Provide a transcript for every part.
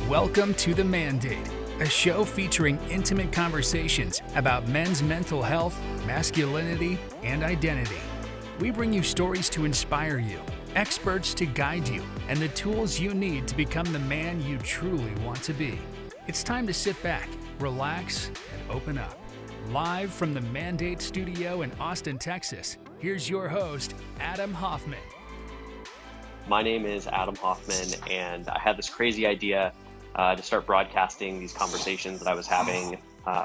Welcome to The Mandate, a show featuring intimate conversations about men's mental health, masculinity, and identity. We bring you stories to inspire you, experts to guide you, and the tools you need to become the man you truly want to be. It's time to sit back, relax, and open up. Live from the Mandate Studio in Austin, Texas, here's your host, Adam Hoffman. My name is Adam Hoffman, and I had this crazy idea to start broadcasting these conversations that I was having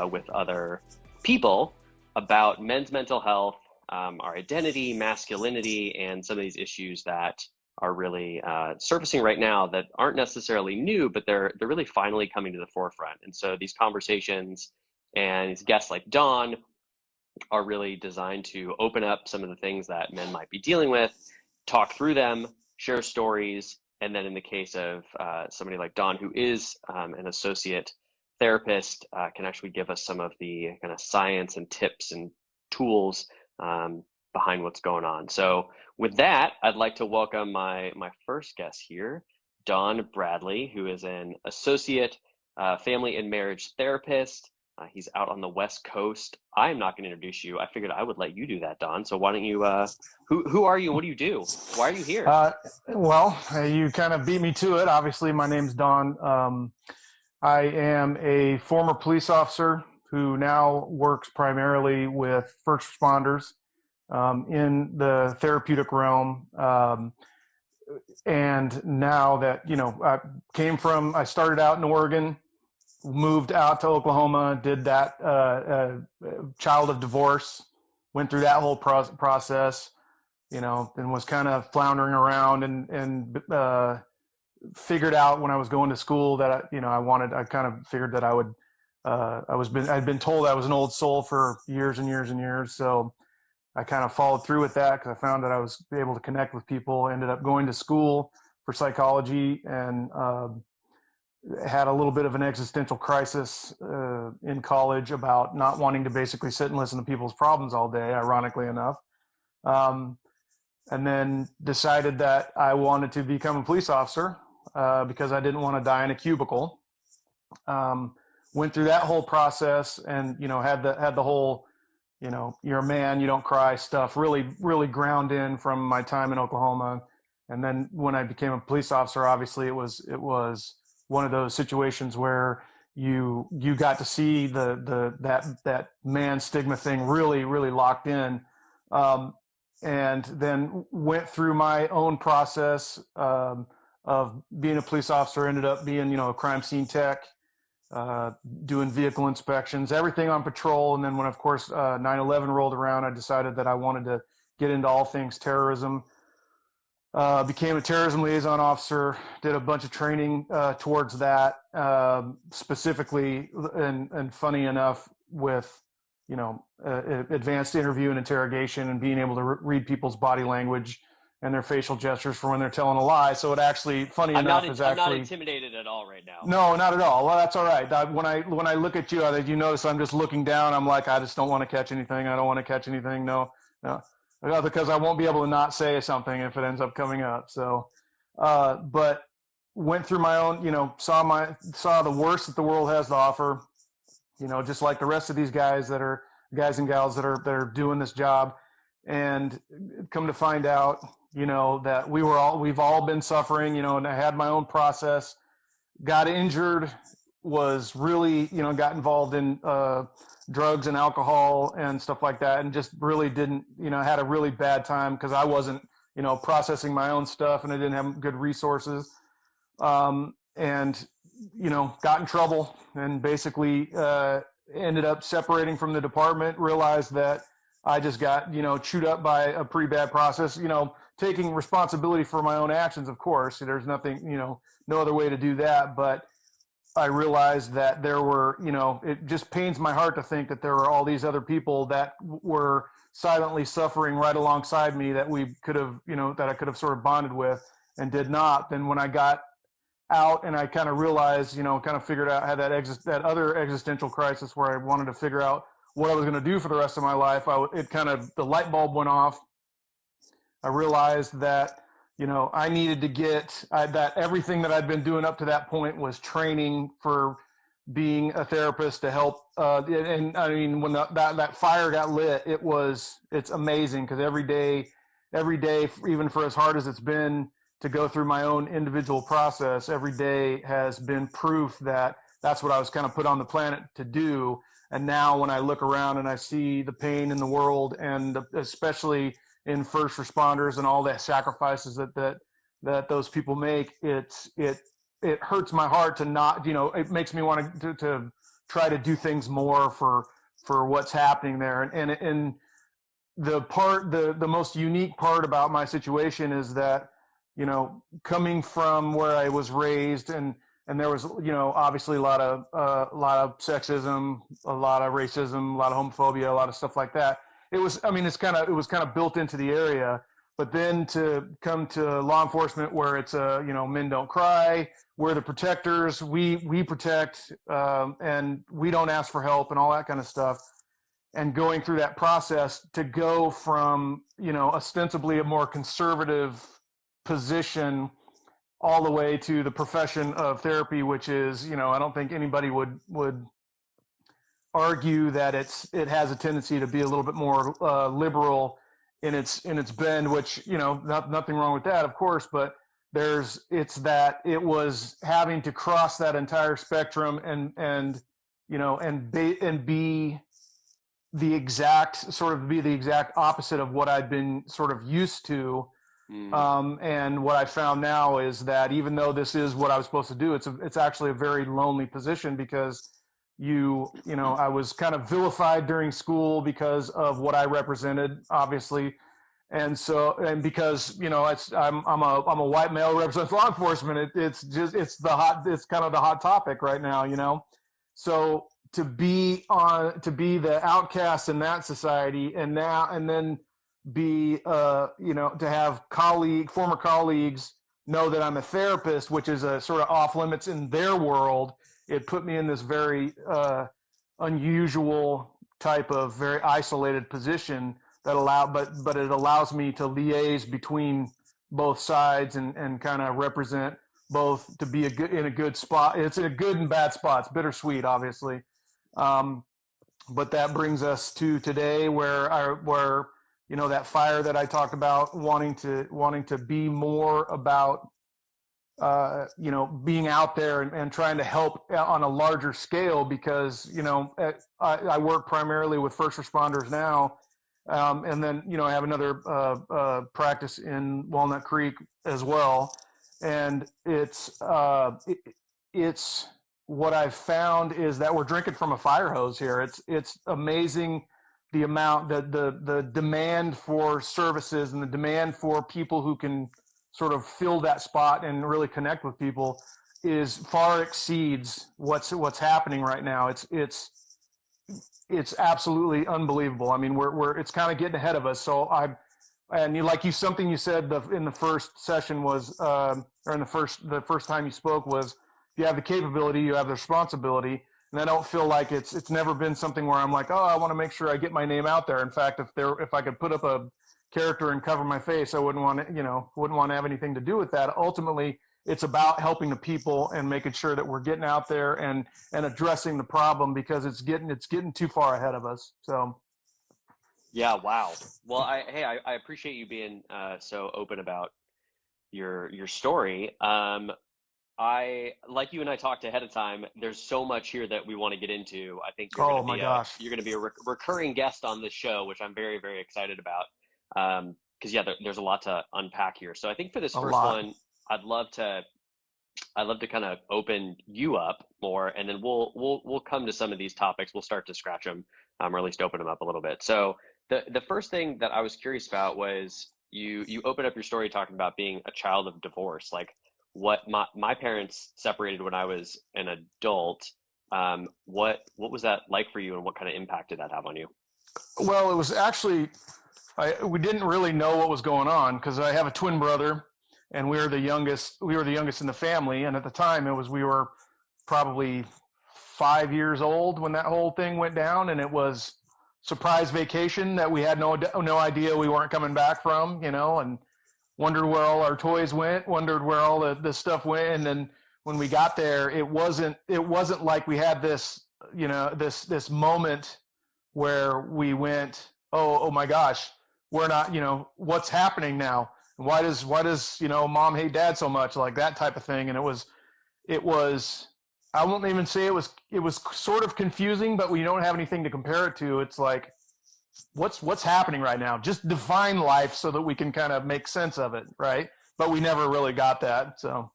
with other people about men's mental health, our identity, masculinity, and some of these issues that are really surfacing right now that aren't necessarily new, but they're really finally coming to the forefront. And so these conversations and these guests like Donn are really designed to open up some of the things that men might be dealing with, talk through them, share stories, and then in the case of somebody like Donn, who is an associate therapist, can actually give us some of the kind of science and tips and tools behind what's going on. So with that, I'd like to welcome my first guest here, Donn Bradley, who is an associate family and marriage therapist. He's out on the West Coast. I'm not going to introduce you. I figured I would let you do that, Donn. So why don't you, who are you and what do you do? Why are you here? Well, you kind of beat me to it. Obviously, my name's Donn. I am a former police officer who now works primarily with first responders in the therapeutic realm. And now that, I started out in Oregon, moved out to Oklahoma, did that child of divorce, went through that whole process, and was kind of floundering around and figured out when I was going to school that, I kind of figured that I would, I'd been told I was an old soul for years and years and years. So I kind of followed through with that because I found that I was able to connect with people, ended up going to school for psychology and, had a little bit of an existential crisis in college about not wanting to basically sit and listen to people's problems all day, ironically enough. And then decided that I wanted to become a police officer because I didn't want to die in a cubicle. Went through that whole process and, had the whole, you're a man, you don't cry stuff really, really ground in from my time in Oklahoma. And then when I became a police officer, obviously it was one of those situations where you got to see that man stigma thing really, really locked in. And then went through my own process of being a police officer, ended up being, a crime scene tech, doing vehicle inspections, everything on patrol. And then when, of course, 9/11 rolled around, I decided that I wanted to get into all things terrorism. Became a terrorism liaison officer, did a bunch of training towards that, specifically, and funny enough, with, advanced interview and interrogation and being able to read people's body language and their facial gestures for when they're telling a lie. So it actually, I'm not intimidated at all right now. No, not at all. Well, that's all right. When I look at you, you notice I'm just looking down. I'm like, I just don't want to catch anything. I don't want to catch anything. No. Because I won't be able to not say something if it ends up coming up. So, but went through my own, saw the worst that the world has to offer, just like the rest of these guys and gals that are doing this job, and come to find out, that we've all been suffering, and I had my own process, got injured, was really, got involved in, drugs and alcohol and stuff like that, and just really didn't, had a really bad time because I wasn't, processing my own stuff and I didn't have good resources, and, got in trouble and basically ended up separating from the department, realized that I just got, chewed up by a pretty bad process, taking responsibility for my own actions, of course. There's nothing, no other way to do that, but I realized that there were, it just pains my heart to think that there were all these other people that were silently suffering right alongside me that we could have, that I could have sort of bonded with and did not. Then when I got out and I kind of realized, kind of figured out, had that other existential crisis where I wanted to figure out what I was going to do for the rest of my life, the light bulb went off. I realized that, I needed to get that everything that I'd been doing up to that point was training for being a therapist to help. And I mean, when that fire got lit, it's amazing because every day, even for as hard as it's been to go through my own individual process, every day has been proof that that's what I was kind of put on the planet to do. And now when I look around and I see the pain in the world, and especially in first responders and all the sacrifices that those people make, it hurts my heart to not, it makes me want to try to do things more for what's happening there. And the most unique part about my situation is that, coming from where I was raised, and there was, obviously a lot of sexism, a lot of racism, a lot of homophobia, a lot of stuff like that. It was kind of built into the area. But then to come to law enforcement, where it's men don't cry, we're the protectors, we protect, and we don't ask for help and all that kind of stuff. And going through that process to go from, ostensibly a more conservative position all the way to the profession of therapy, which is, I don't think anybody would argue that it has a tendency to be a little bit more liberal in its bend, which, nothing wrong with that, of course, but it was having to cross that entire spectrum and be the exact opposite of what I'd been sort of used to. And what I found now is that even though this is what I was supposed to do, it's actually a very lonely position, because I was kind of vilified during school because of what I represented, obviously. And because, I'm a white male representing law enforcement, it's kind of the hot topic right now, So to be the outcast in that society, and then be, to have former colleagues know that I'm a therapist, which is a sort of off limits in their world, it put me in this very unusual type of very isolated position but it allows me to liaise between both sides and kind of represent both, to be in a good spot. It's a good and bad spot. It's bittersweet, obviously. But that brings us to today, where that fire that I talked about, wanting to be more about, being out there and trying to help on a larger scale, because, I work primarily with first responders now. And then, I have another practice in Walnut Creek as well. And it's what I've found is that we're drinking from a fire hose here. It's amazing the amount, the demand for services and the demand for people who can sort of fill that spot and really connect with people is far exceeds what's happening right now. It's absolutely unbelievable. I mean, it's kind of getting ahead of us. So something you said in the first session was, or in the first time you spoke was, if you have the capability, you have the responsibility. And I don't feel like it's never been something where I'm like, oh, I want to make sure I get my name out there. In fact, if I could put up a character and cover my face, I wouldn't want to have anything to do with that. Ultimately, it's about helping the people and making sure that we're getting out there and addressing the problem, because it's getting too far ahead of us. So. Yeah. Wow. Well, I appreciate you being so open about your story. Like you and I talked ahead of time, there's so much here that we want to get into. I think you're going to be a recurring guest on this show, which I'm very, very excited about. Because there's a lot to unpack here. So I think for this first one, I'd love to kind of open you up more, and then we'll come to some of these topics. We'll start to scratch them, or at least open them up a little bit. So the first thing that I was curious about was you opened up your story talking about being a child of divorce. Like, what my parents separated when I was an adult. What was that like for you, and what kind of impact did that have on you? Well, it was actually, we didn't really know what was going on, because I have a twin brother, and we were the youngest in the family. And at the time we were probably 5 years old when that whole thing went down, and it was surprise vacation that we had no idea we weren't coming back from, and wondered where all our toys went, wondered where all the stuff went. And then when we got there, it wasn't like we had this, this moment where we went, oh my gosh, we're not, what's happening now? Why does, mom hate dad so much, like that type of thing. And it was, I won't even say it was sort of confusing, but we don't have anything to compare it to. It's like, what's happening right now? Just define life so that we can kind of make sense of it. Right. But we never really got that. So.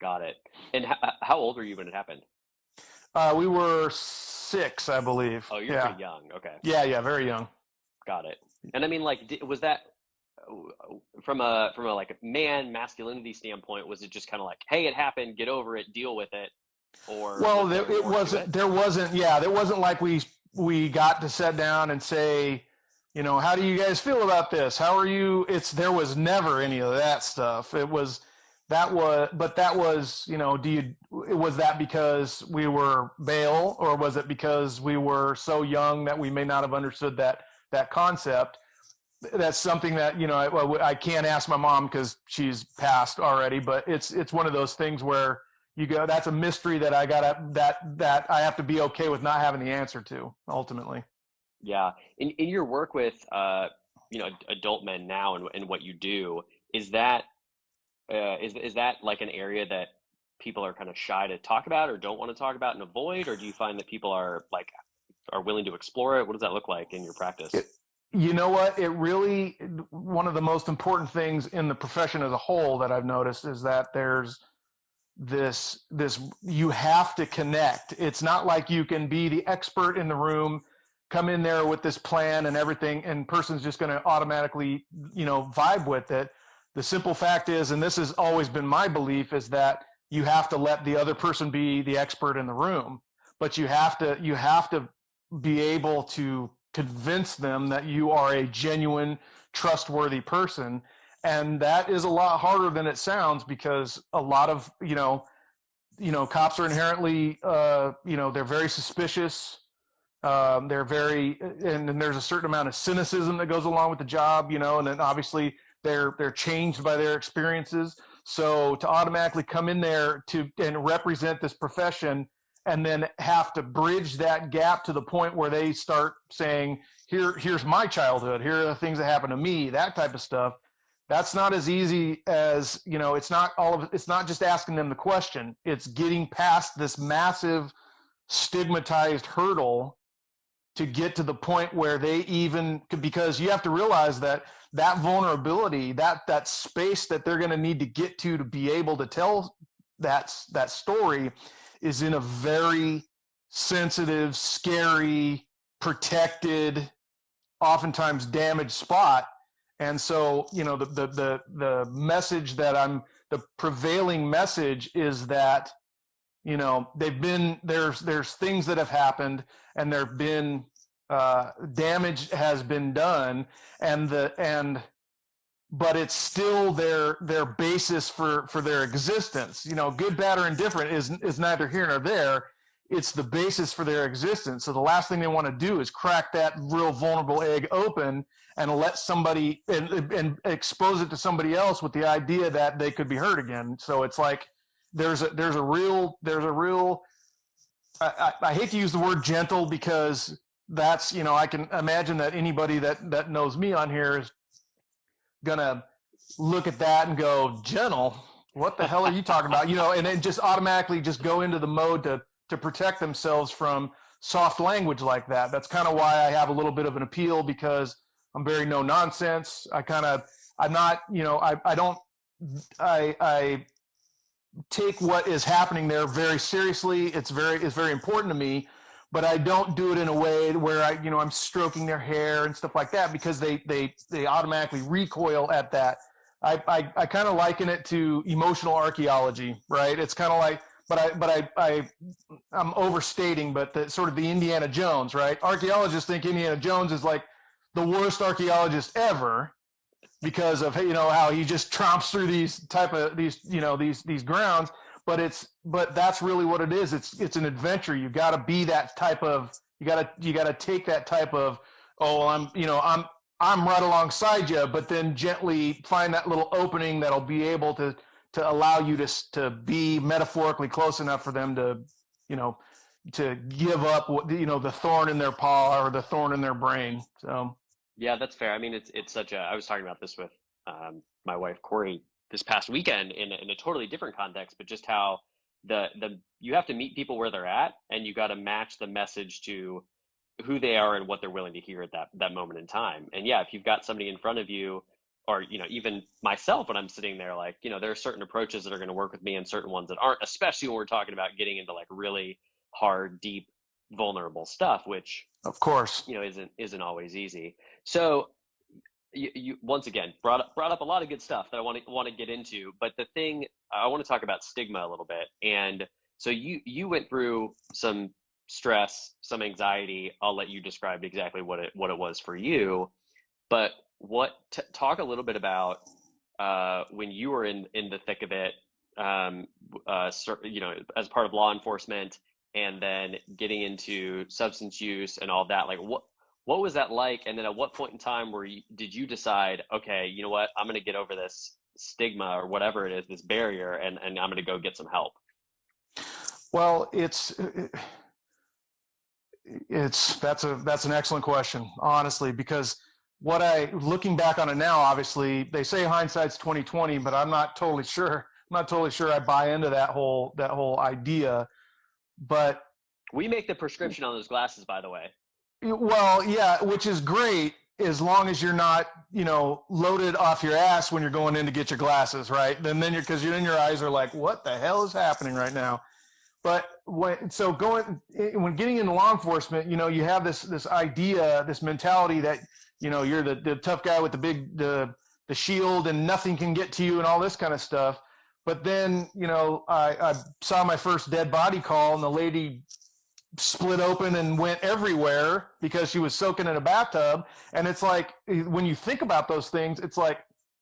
Got it. And how old were you when it happened? We were 6, I believe. Oh, you're pretty young. Okay. Yeah. Very young. Got it. And I mean, like, was that from a like man masculinity standpoint? Was it just kind of like, hey, it happened, get over it, deal with it? Or well, there wasn't like we got to sit down and say, how do you guys feel about this? How are you? There was never any of that stuff. Was that because we were Baal, or was it because we were so young that we may not have understood that concept? That's something that, I can't ask my mom because she's passed already, but it's one of those things where you go, that's a mystery that that I have to be okay with not having the answer to ultimately. Yeah. In your work with, adult men now and what you do, is that like an area that people are kind of shy to talk about or don't want to talk about and avoid? Or do you find that people are willing to explore it? What does that look like in your practice? You know what? It really, one of the most important things in the profession as a whole that I've noticed is that there's this, you have to connect. It's not like you can be the expert in the room, come in there with this plan and everything, and person's just going to automatically, vibe with it. The simple fact is, and this has always been my belief, is that you have to let the other person be the expert in the room, but you have to be able to convince them that you are a genuine, trustworthy person. And that is a lot harder than it sounds, because a lot of, cops are inherently, they're very suspicious. They're very, and there's a certain amount of cynicism that goes along with the job, and then obviously they're changed by their experiences. So to automatically come in there and represent this profession, and then have to bridge that gap to the point where they start saying, here's my childhood, here are the things that happened to me, that type of stuff. That's not as easy as, it's not just asking them the question. It's getting past this massive stigmatized hurdle to get to the point where they because you have to realize that vulnerability, that space that they're going to need to get to be able to tell that story is in a very sensitive, scary, protected, oftentimes damaged spot. And so, the message that the prevailing message is that, there's things that have happened, and there've been, damage has been done, but it's still their basis for their existence. Good, bad, or indifferent is neither here nor there. It's the basis for their existence. So the last thing they want to do is crack that real vulnerable egg open and let somebody and expose it to somebody else with the idea that they could be hurt again. So it's like there's a real I hate to use the word gentle, because that's, I can imagine that anybody that knows me on here is gonna look at that and go, gentle, what the hell are you talking about? And then just automatically just go into the mode to protect themselves from soft language like that. That's kind of why I have a little bit of an appeal, because I'm very no nonsense. I take what is happening there very seriously. It's very important to me, but I don't do it in a way where I'm stroking their hair and stuff like that, because they automatically recoil at that. I kind of liken it to emotional archaeology, right? It's kind of like, I'm overstating, but sort of the Indiana Jones, right? Archaeologists think Indiana Jones is like the worst archaeologist ever, because of how he just tromps through these grounds. But that's really what it is. It's an adventure. You got to be that type of. You got to take that type of. Oh, I'm I'm right alongside you, but then gently find that little opening that'll be able to allow you to be metaphorically close enough for them to, you know, to give up what, you know, the thorn in their paw or the thorn in their brain. So Yeah, that's fair. I mean, it's such a. I was talking about this with my wife Corey this past weekend in a totally different context, but just how the you have to meet people where they're at, and you got to match the message to who they are and what they're willing to hear at that moment in time. And yeah, if you've got somebody in front of you, or you know, even myself when I'm sitting there, like, you know, there are certain approaches that are going to work with me and certain ones that aren't, especially when we're talking about getting into like really hard, deep, vulnerable stuff, which of course, you know isn't always easy. So you once again brought up a lot of good stuff that I want to get into, but the thing I want to talk about stigma a little bit. And so you went through some stress, some anxiety. I'll let you describe exactly what it was for you, but talk a little bit about when you were in the thick of it, you know, as part of law enforcement, and then getting into substance use and all that. Like what was that like? And then at what point in time did you decide, okay, you know what, I'm going to get over this stigma or whatever it is, this barrier, and I'm going to go get some help? Well, that's an excellent question, honestly, because looking back on it now, obviously they say hindsight's 20/20, but I'm not totally sure I buy into that whole idea. But we make the prescription on those glasses, by the way. Well, yeah, which is great as long as you're not, you know, loaded off your ass when you're going in to get your glasses, right? Then because then your eyes are like, what the hell is happening right now? But when getting into law enforcement, you know, you have this idea, this mentality that, you know, you're the tough guy with the shield and nothing can get to you and all this kind of stuff. But then, you know, I saw my first dead body call, and the lady split open and went everywhere because she was soaking in a bathtub. And it's like, when you think about those things, it's like,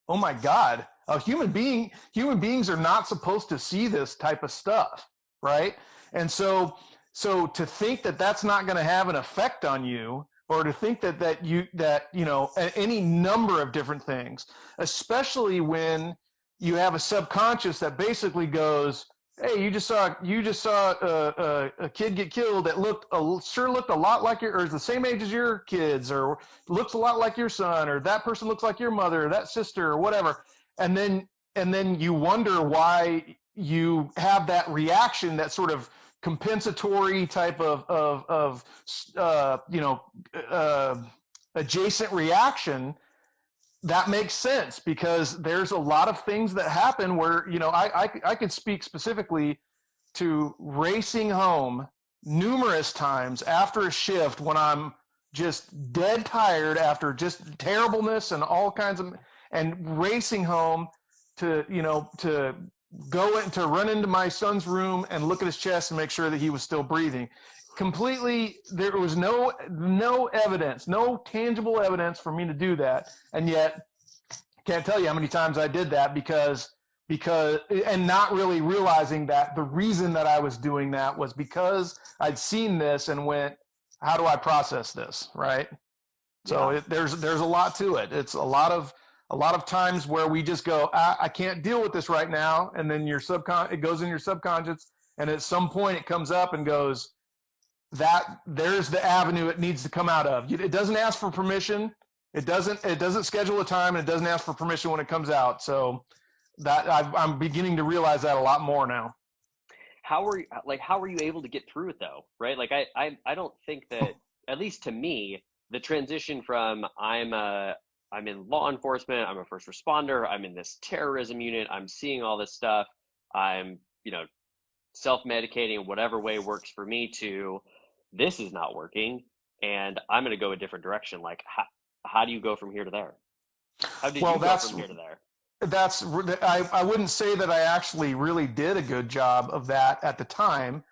oh my God, human beings are not supposed to see this type of stuff, right? And so to think that that's not going to have an effect on you, or to think that you know, any number of different things, especially when you have a subconscious that basically goes, hey, you just saw a kid get killed that sure looked a lot like or is the same age as your kids, or looks a lot like your son, or that person looks like your mother, or that sister, or whatever. And then you wonder why you have that reaction, that sort of compensatory type of you know, adjacent reaction. That makes sense, because there's a lot of things that happen where, you know, I can speak specifically to racing home numerous times after a shift when I'm just dead tired after just terribleness and all kinds of, and racing home to, you know, to run into my son's room and look at his chest and make sure that he was still breathing. Completely, there was no evidence, no tangible evidence for me to do that, and yet can't tell you how many times I did that because and not really realizing that the reason that I was doing that was because I'd seen this and went, how do I process this, right? So Yeah. there's a lot to it. It's a lot of times where we just go, I can't deal with this right now, and then it goes in your subconscious, and at some point it comes up and goes, that there's the avenue it needs to come out of. It doesn't ask for permission. It doesn't schedule a time, and it doesn't ask for permission when it comes out. So that I'm beginning to realize that a lot more now. How were you able to get through it though? Right? Like I don't think that, at least to me, the transition from I'm in law enforcement, I'm a first responder, I'm in this terrorism unit, I'm seeing all this stuff, I'm, you know, self-medicating in whatever way works for me, to this is not working and I'm going to go a different direction. Like how do you go from here to there? How did you go from here to there? I wouldn't say that I actually really did a good job of that at the time,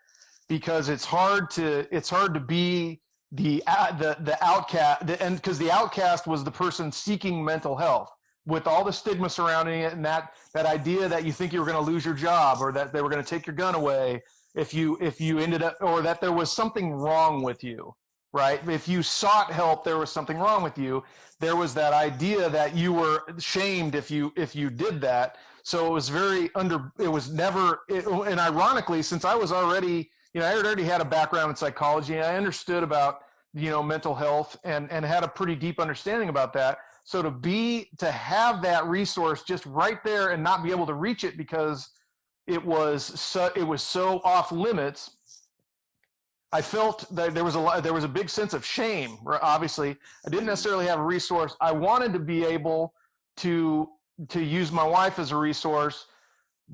because it's hard to be the outcast, and because the outcast was the person seeking mental health, with all the stigma surrounding it, and that idea that you think you were going to lose your job, or that they were going to take your gun away if you ended up, or that there was something wrong with you. right? If you sought help, there was something wrong with you. There was that idea that you were shamed if you did that. So it was and ironically, since I was already, I already had a background in psychology, and I understood about, mental health and had a pretty deep understanding about that. So to have that resource just right there and not be able to reach it because it was so off limits, I felt that there was a big sense of shame. Obviously, I didn't necessarily have a resource. I wanted to be able to use my wife as a resource,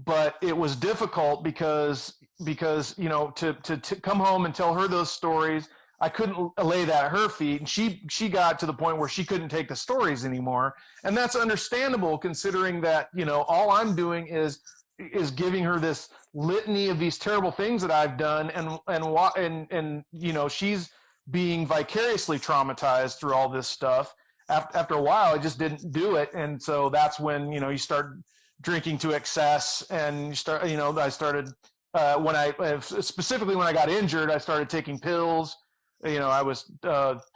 but it was difficult because to come home and tell her those stories, I couldn't lay that at her feet, and she got to the point where she couldn't take the stories anymore, and that's understandable considering that all I'm doing is giving her this litany of these terrible things that I've done, and she's being vicariously traumatized through all this stuff. After a while, I just didn't do it, and so that's when you start drinking to excess, and I started specifically when I got injured, I started taking pills. I was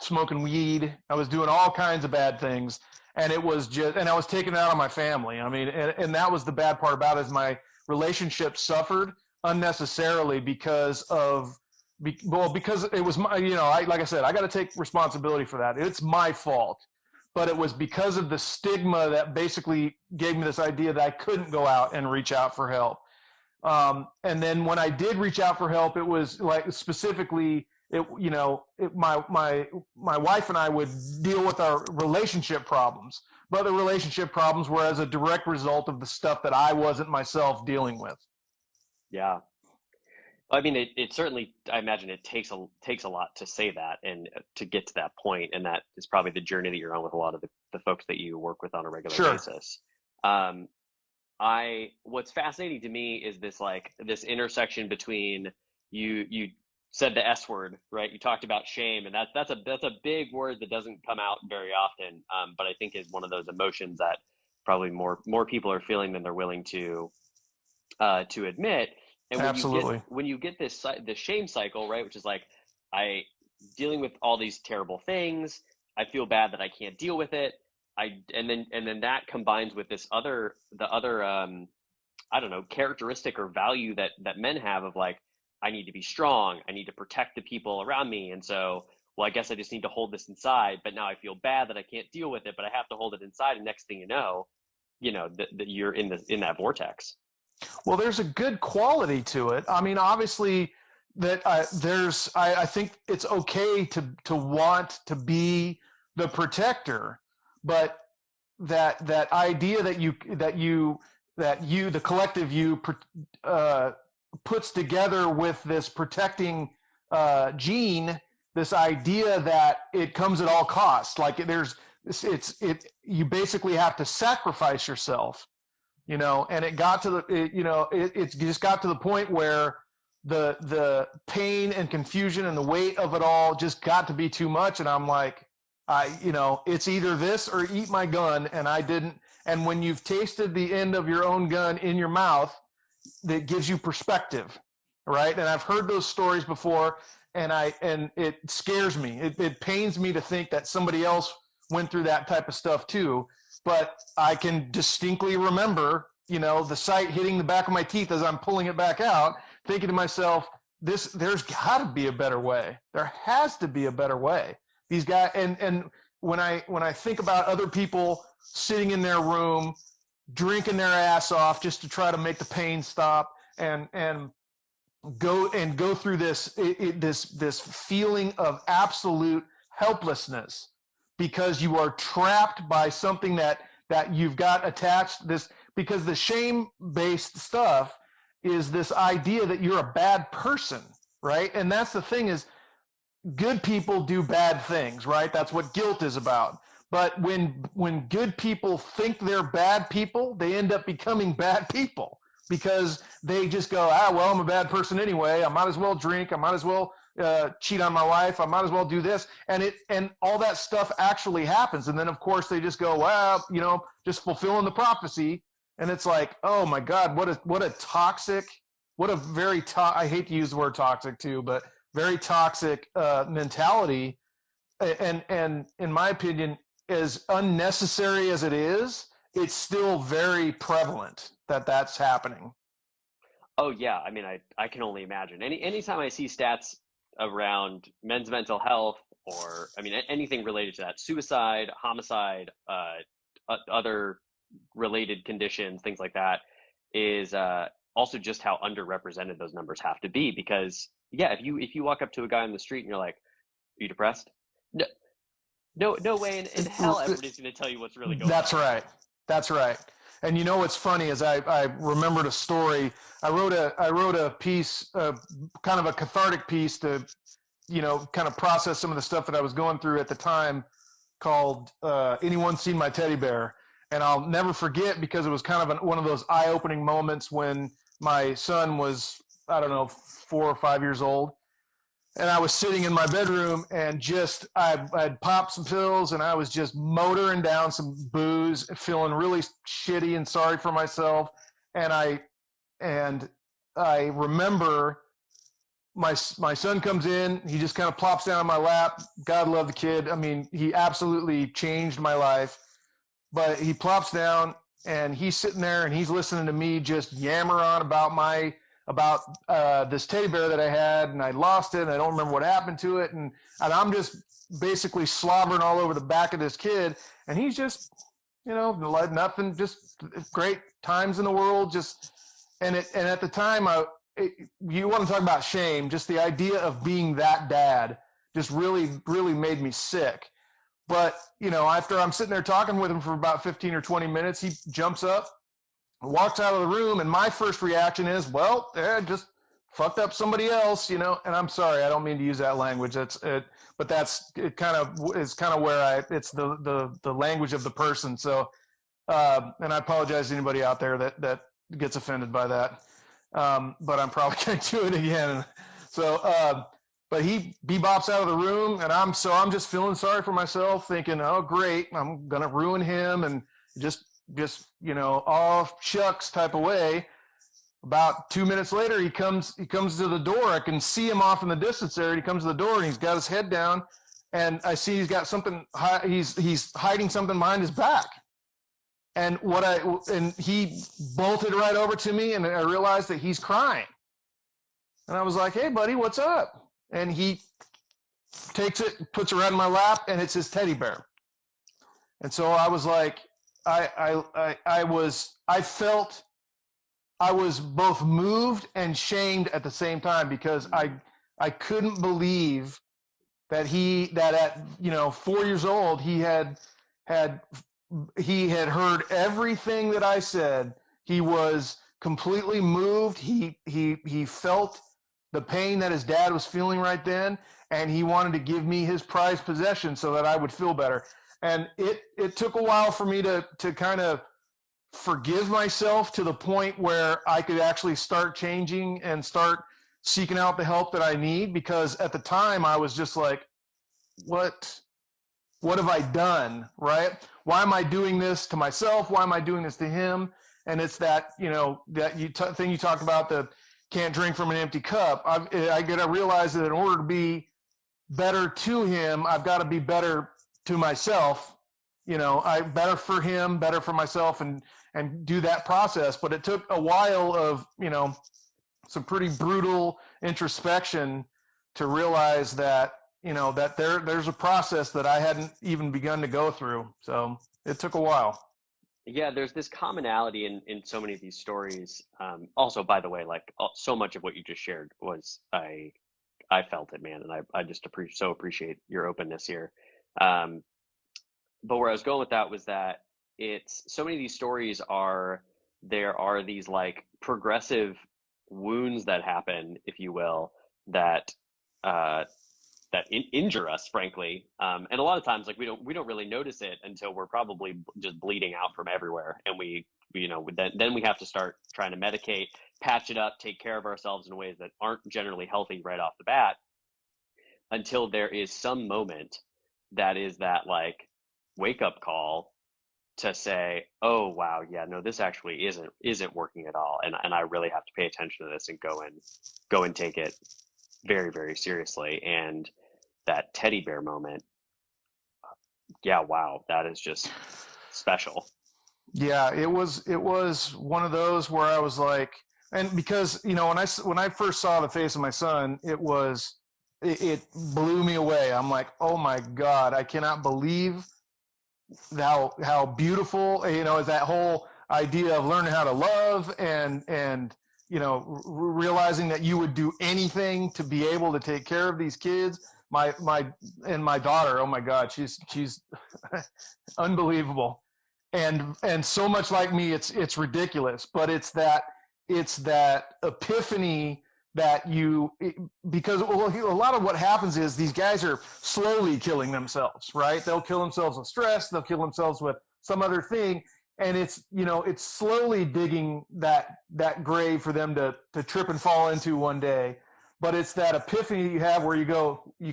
smoking weed. I was doing all kinds of bad things. And it was and I was taking it out on my family. I mean, and that was the bad part about it, is my relationship suffered unnecessarily because it was my, like I said, I got to take responsibility for that. It's my fault, but it was because of the stigma that basically gave me this idea that I couldn't go out and reach out for help. And then when I did reach out for help, it was like specifically, my wife and I would deal with our relationship problems, but the relationship problems were as a direct result of the stuff that I wasn't myself dealing with. Yeah. I mean, it certainly, I imagine it takes a lot to say that and to get to that point. And that is probably the journey that you're on with a lot of the folks that you work with on a regular basis. What's fascinating to me is this intersection between you said the S word, right? You talked about shame, and that's a big word that doesn't come out very often, but I think is one of those emotions that probably more people are feeling than they're willing to admit. And Absolutely. when you get this shame cycle, right, which is like I dealing with all these terrible things, I feel bad that I can't deal with it. And then that combines with the other I don't know, characteristic or value that men have of like, I need to be strong. I need to protect the people around me. And so, well, I guess I just need to hold this inside, but now I feel bad that I can't deal with it, but I have to hold it inside. And next thing you know, that you're in that vortex. Well, there's a good quality to it. I mean, obviously that I think it's okay to want to be the protector, but that idea that the collective you puts together with this protecting gene, this idea that it comes at all costs. Like you basically have to sacrifice yourself, and it got to it just got to the point where the pain and confusion and the weight of it all just got to be too much. And I'm like, it's either this or eat my gun. And I didn't. And when you've tasted the end of your own gun in your mouth, that gives you perspective, right? And I've heard those stories before, and it scares me. It pains me to think that somebody else went through that type of stuff too. But I can distinctly remember, the sight hitting the back of my teeth as I'm pulling it back out, thinking to myself, there's got to be a better way. There has to be a better way. These guys, and when I think about other people sitting in their room, drinking their ass off just to try to make the pain stop, and go through this feeling of absolute helplessness because you are trapped by something that you've got attached. Because the shame-based stuff is this idea that you're a bad person, right? And that's the thing, is good people do bad things, right? That's what guilt is about. But when good people think they're bad people, they end up becoming bad people because they just go, well, I'm a bad person anyway. I might as well drink. I might as well cheat on my wife. I might as well do this. And all that stuff actually happens. And then, of course, they just go, well, just fulfilling the prophecy. And it's like, oh, my God, what a toxic, what a very I hate to use the word toxic, too, but very toxic mentality. And in my opinion, as unnecessary as it is, it's still very prevalent that that's happening. Oh yeah, I mean, I can only imagine. Anytime I see stats around men's mental health, or I mean anything related to that, suicide, homicide, other related conditions, things like that, is also just how underrepresented those numbers have to be. Because yeah, if you walk up to a guy on the street and you're like, "Are you depressed?" No, no way in hell everybody's going to tell you what's really going on. That's right. That's right. And you know what's funny is I remembered a story. I wrote a piece, kind of a cathartic piece to, kind of process some of the stuff that I was going through at the time, called "Anyone Seen My Teddy Bear?" And I'll never forget, because it was kind of one of those eye-opening moments when my son was, I don't know, 4 or 5 years old. And I was sitting in my bedroom and just, I'd popped some pills and I was just motoring down some booze, feeling really shitty and sorry for myself. And I remember my son comes in, he just kind of plops down on my lap. God love the kid. I mean, he absolutely changed my life. But he plops down and he's sitting there and he's listening to me just yammer on about this teddy bear that I had, and I lost it and I don't remember what happened to it, and I'm just basically slobbering all over the back of this kid, and he's just, like nothing, just great times in the world, and at the time, you want to talk about shame, just the idea of being that dad just really made me sick. But after I'm sitting there talking with him for about 15 or 20 minutes, he jumps up, walks out of the room, and my first reaction is, well, just fucked up somebody else, and I'm sorry, I don't mean to use that language. But that's it. Kind of is kind of where it's the language of the person. So, and I apologize to anybody out there that gets offended by that. But I'm probably going to do it again. So, but he bebops out of the room, and I'm just feeling sorry for myself, thinking, oh great, I'm gonna ruin him, and just oh shucks type of way. About 2 minutes later, he comes to the door. I can see him off in the distance there. And he comes to the door and he's got his head down, and I see he's got something. He's hiding something behind his back. And he bolted right over to me, and I realized that he's crying. And I was like, "Hey, buddy, what's up?" And he takes it, puts it right in my lap, and it's his teddy bear. And so I was like, I felt I was both moved and shamed at the same time, because I couldn't believe that at 4 years old he had heard everything that I said. He was completely moved. He felt the pain that his dad was feeling right then, and he wanted to give me his prized possession so that I would feel better. And it took a while for me to kind of forgive myself to the point where I could actually start changing and start seeking out the help that I need, because at the time I was just like, what have I done, right? Why am I doing this to myself? Why am I doing this to him? And it's that, thing you talked about, the can't drink from an empty cup. I got to realize that in order to be better to him, I've got to be better to myself. Better for him, better for myself, and do that process. But it took a while of, some pretty brutal introspection to realize that, that there's a process that I hadn't even begun to go through. So it took a while. Yeah, there's this commonality in so many of these stories. Also, by the way, like so much of what you just shared was, I felt it, man. And I just appreciate your openness here. But where I was going with that was that it's so many of these stories there are these like progressive wounds that happen, if you will, that injure us, frankly. And a lot of times, like we don't really notice it until we're probably just bleeding out from everywhere, and then we have to start trying to medicate, patch it up, take care of ourselves in ways that aren't generally healthy right off the bat, until there is some moment that is that like wake up call to say, oh wow, yeah, no, this actually isn't working at all, and I really have to pay attention to this and go and take it very, very seriously. And that teddy bear moment, yeah, wow, that is just special. Yeah, it was one of those where I was like, and because when I first saw the face of my son, it blew me away. I'm like, oh my God, I cannot believe how beautiful, is that whole idea of learning how to love, and realizing that you would do anything to be able to take care of these kids. My daughter, oh my God, she's unbelievable, and so much like me, it's ridiculous, but it's that epiphany that because a lot of what happens is these guys are slowly killing themselves, right? They'll kill themselves with stress, they'll kill themselves with some other thing, and it's slowly digging that grave for them to trip and fall into one day. But it's that epiphany you have where you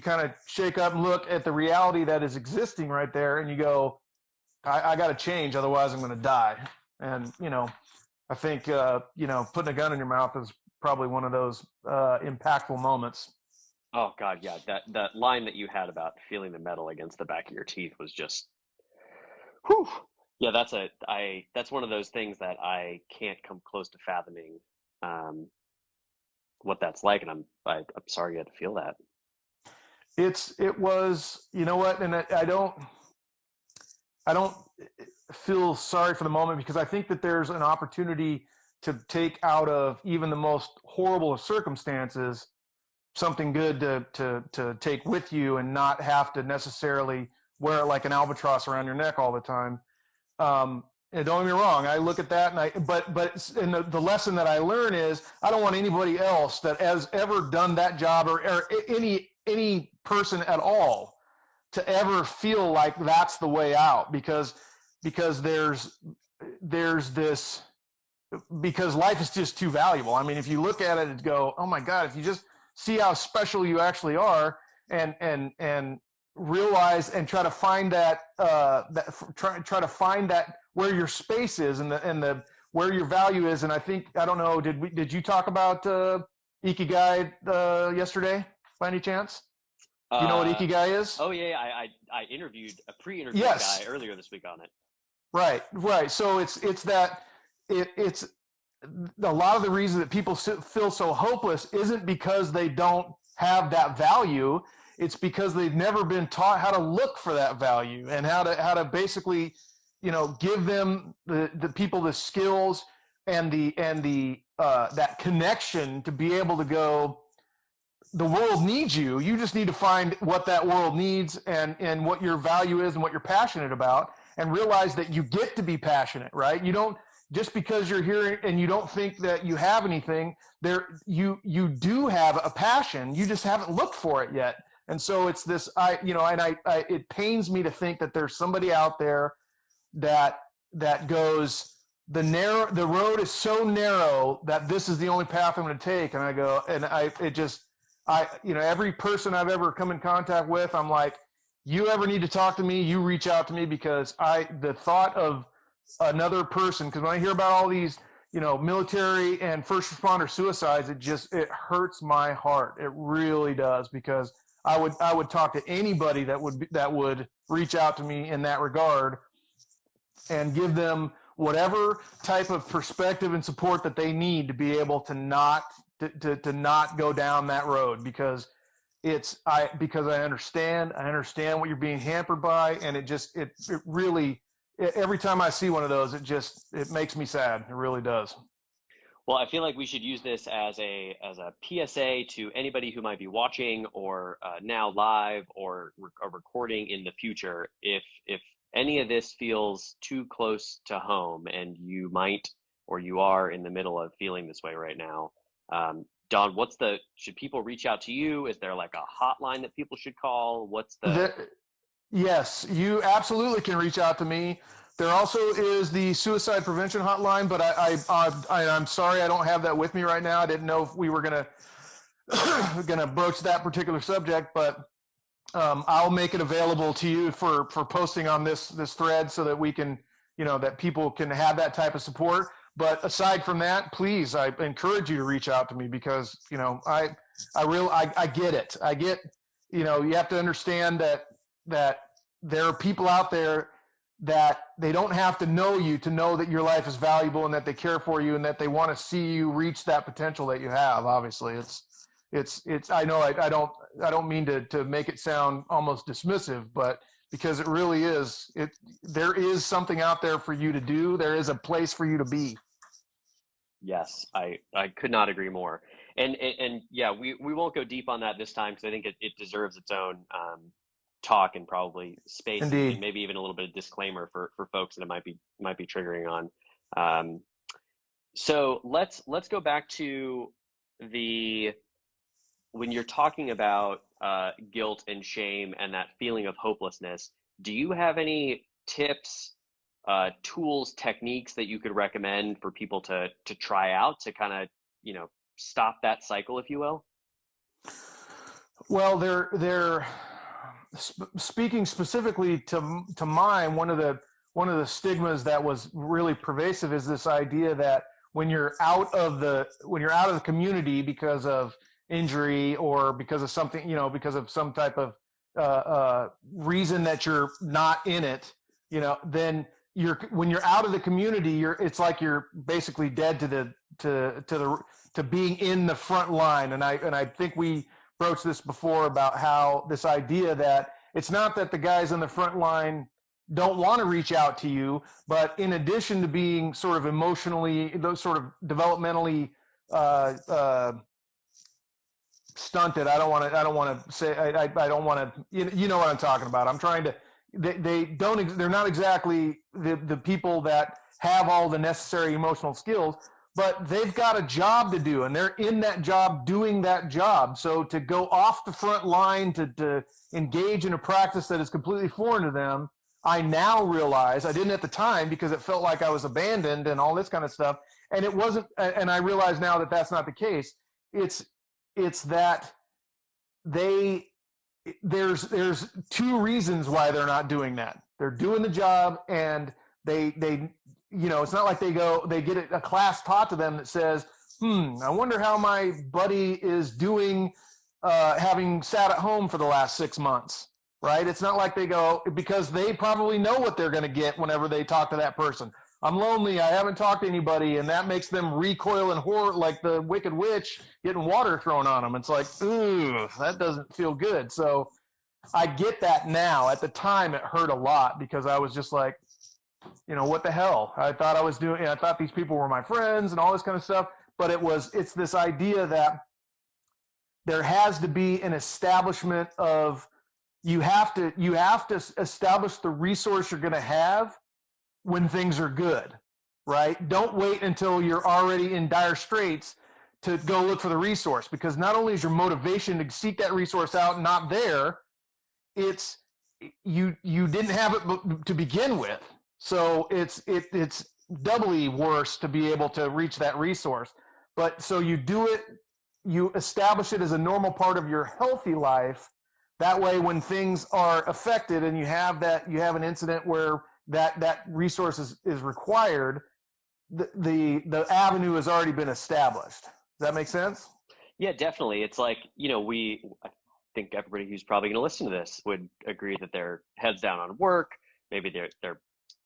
kind of shake up and look at the reality that is existing right there, and you go, I got to change, otherwise I'm going to die. And I think putting a gun in your mouth is probably one of those impactful moments. Oh God, yeah. That line that you had about feeling the metal against the back of your teeth was just, whew. Yeah, that's one of those things that I can't come close to fathoming what that's like, and I'm sorry you had to feel that. It was, what, and I don't feel sorry for the moment, because I think that there's an opportunity to take out of even the most horrible of circumstances something good to take with you, and not have to necessarily wear it like an albatross around your neck all the time. And don't get me wrong, I look at that, and the lesson that I learn is I don't want anybody else that has ever done that job, or any person at all, to ever feel like that's the way out, because there's this, because life is just too valuable. I mean, if you look at it and go, oh my God, if you just see how special you actually are, and realize and try to find try to find that where your space is, and the where your value is. And I don't know, did you talk about Ikigai yesterday by any chance? Do you know what Ikigai is? Oh yeah, I interviewed a pre-interview Yes. guy earlier this week on it. Right. So it's a lot of the reason that people feel so hopeless isn't because they don't have that value. It's because they've never been taught how to look for that value, and how to basically, give them the people the skills and the that connection to be able to go, the world needs you. You just need to find what that world needs, and what your value is, and what you're passionate about, and realize that you get to be passionate, right? You don't, just because you're here and you don't think that you have anything there, you do have a passion. You just haven't looked for it yet. And so it's this, it pains me to think that there's somebody out there that goes, the road is so narrow that this is the only path I'm going to take. And I go, and every person I've ever come in contact with, I'm like, you ever need to talk to me, you reach out to me, because the thought of another person, because when I hear about all these, military and first responder suicides, it hurts my heart. It really does, because I would talk to anybody that would reach out to me in that regard, and give them whatever type of perspective and support that they need to be able to not go down that road, because I understand what you're being hampered by, and it really, every time I see one of those, it makes me sad. It really does. Well, I feel like we should use this as a PSA to anybody who might be watching, or now live, or a recording in the future. If any of this feels too close to home, and you might, or you are in the middle of feeling this way right now, Donn, should people reach out to you? Is there like a hotline that people should call? Yes, you absolutely can reach out to me. There also is the suicide prevention hotline, but I'm sorry I don't have that with me right now. I didn't know if we were gonna broach that particular subject, but I'll make it available to you for posting on this thread, so that we can, that people can have that type of support. But aside from that, please, I encourage you to reach out to me because, I get it. I get, you have to understand that there are people out there that they don't have to know you to know that your life is valuable and that they care for you and that they want to see you reach that potential that you have. Obviously I know I don't mean to make it sound almost dismissive, but because it really is, there is something out there for you to do. There is a place for you to be. Yes, I could not agree more. And yeah, we won't go deep on that this time because I think it deserves its own talk and probably space and maybe even a little bit of disclaimer for folks that it might be triggering on. So let's go back to when you're talking about guilt and shame and that feeling of hopelessness. Do you have any tips, tools, techniques that you could recommend for people to try out to kind of, stop that cycle, if you will? Well, they're speaking specifically to mine. One of the stigmas that was really pervasive is this idea that when you're out of the community because of injury or because of something, because of some type of reason that you're not in it, then when you're out of the community, it's like you're basically dead to being in the front line. And I think we broached this before about how this idea that it's not that the guys on the front line don't want to reach out to you, but in addition to being sort of emotionally, those sort of developmentally stunted. I don't want to say, I don't want to, you know what I'm talking about. I'm trying to, they're not exactly the people that have all the necessary emotional skills, but they've got a job to do and they're in that job doing that job. So to go off the front line, to engage in a practice that is completely foreign to them, I now realize, I didn't at the time because it felt like I was abandoned and all this kind of stuff. And it wasn't, and I realize now that that's not the case. It's that there's two reasons why they're not doing that. They're doing the job and they it's not like they get a class taught to them that says, I wonder how my buddy is doing having sat at home for the last 6 months, right? It's not like they go, because they probably know what they're going to get whenever they talk to that person. I'm lonely, I haven't talked to anybody, and that makes them recoil in horror like the Wicked Witch getting water thrown on them. It's like, ooh, that doesn't feel good. So I get that now. At the time, it hurt a lot because I was just like, what the hell? I thought these people were my friends and all this kind of stuff. But it's this idea that there has to be an establishment of, you have to establish the resource you're going to have when things are good, right? Don't wait until you're already in dire straits to go look for the resource, because not only is your motivation to seek that resource out not there, it's you didn't have it to begin with. So it's doubly worse to be able to reach that resource. But so you do it, you establish it as a normal part of your healthy life. That way, when things are affected and you have an incident where that resource is required, the avenue has already been established. Does that make sense? Yeah, definitely. It's like, I think everybody who's probably going to listen to this would agree that they're heads down on work. Maybe they're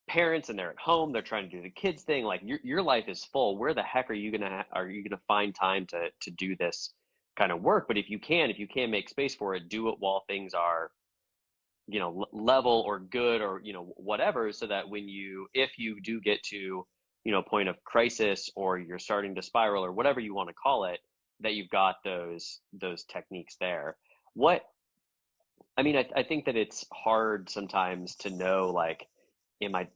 parents and they're at home. They're trying to do the kids thing. Like your life is full. Where the heck are you gonna find time to do this kind of work? But if you can make space for it, do it while things are, level or good or, whatever, so that if you do get to, a point of crisis or you're starting to spiral or whatever you want to call it, that you've got those techniques there. I think that it's hard sometimes to know, like, am I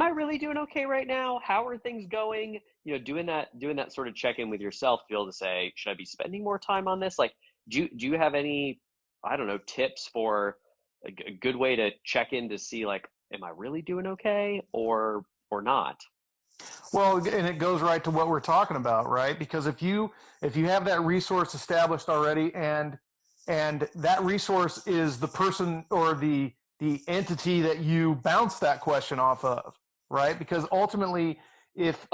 really doing okay right now? How are things going? Doing that sort of check-in with yourself to be able to say, should I be spending more time on this? Like, do you have any, I don't know, tips for a good way to check in to see, like, am I really doing okay or not? Well, and it goes right to what we're talking about, right? Because if you have that resource established already, and that resource is the person or the entity that you bounce that question off of, right? Because ultimately,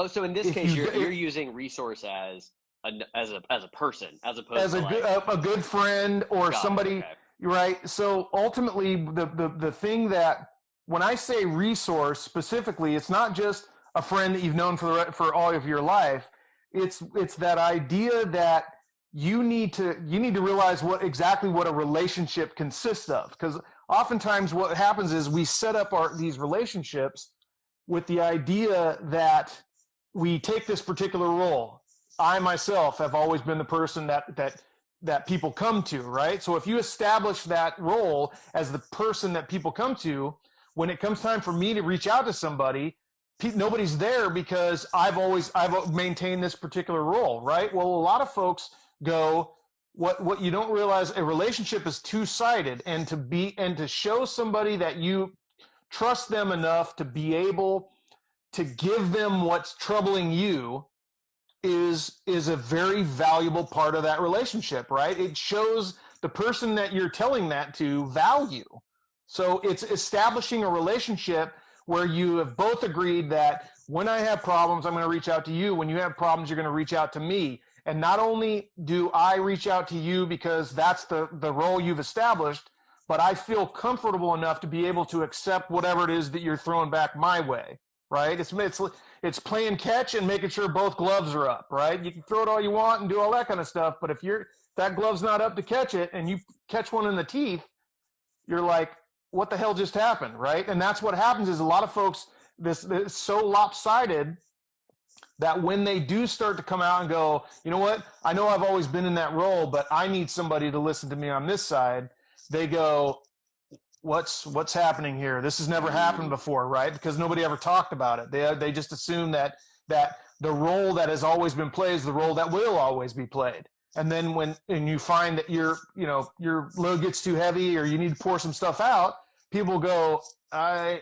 So in this case, you're using resource as a person, as opposed as a good friend or somebody, okay. right? So ultimately, the thing that, when I say resource specifically, it's not just a friend that you've known for all of your life. It's that idea that you need to realize exactly what a relationship consists of, because oftentimes what happens is we set up these relationships with the idea that we take this particular role. I myself have always been the person that people come to, right? So if you establish that role as the person that people come to, when it comes time for me to reach out to somebody, nobody's there because I've maintained this particular role, right? Well, a lot of folks go, what you don't realize, a relationship is two-sided, and to show somebody that you trust them enough to be able to give them what's troubling you is a very valuable part of that relationship, right? It shows the person that you're telling that to value. So it's establishing a relationship where you have both agreed that when I have problems, I'm going to reach out to you. When you have problems, you're going to reach out to me. And not only do I reach out to you because that's the role you've established, but I feel comfortable enough to be able to accept whatever it is that you're throwing back my way, right? It's playing catch and making sure both gloves are up, right? You can throw it all you want and do all that kind of stuff, but if that glove's not up to catch it and you catch one in the teeth, you're like, what the hell just happened, right? And that's what happens is a lot of folks, this is so lopsided that when they do start to come out and go, you know what, I know I've always been in that role, but I need somebody to listen to me on this side, they go, what's happening here? This has never happened before, right? Because nobody ever talked about it. They just assume that the role that has always been played is the role that will always be played. And then when you find that your load gets too heavy or you need to pour some stuff out, people go, I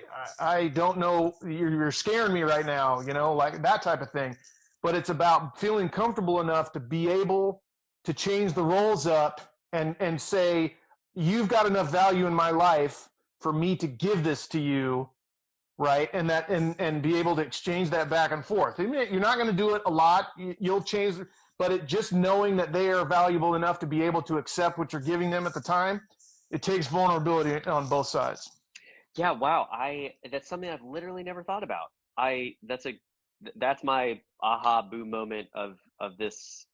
don't know, you're scaring me right now, like that type of thing. But it's about feeling comfortable enough to be able to change the roles up and say, you've got enough value in my life for me to give this to you, right? And be able to exchange that back and forth. You're not going to do it a lot. You'll change, but just knowing that they are valuable enough to be able to accept what you're giving them at the time, it takes vulnerability on both sides. Yeah, wow. That's something I've literally never thought about. That's my aha boom moment of this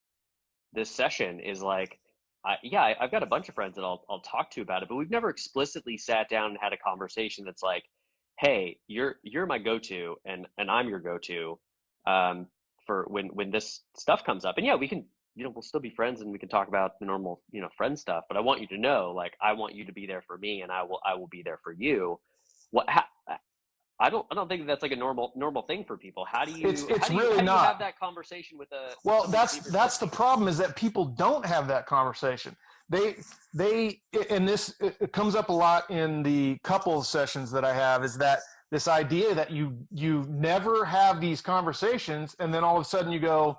session is like, I've got a bunch of friends that I'll talk to about it, but we've never explicitly sat down and had a conversation that's like, hey, you're my go-to and I'm your go-to for when this stuff comes up. And yeah, we can, we'll still be friends and we can talk about the normal, friend stuff, but I want you to know, like, I want you to be there for me and I will be there for you. I don't think that's like a normal thing for people. How do you have that conversation with a? Well, that's the problem, is that people don't have that conversation. And it comes up a lot in the couples sessions that I have, is that this idea that you never have these conversations, and then all of a sudden you go,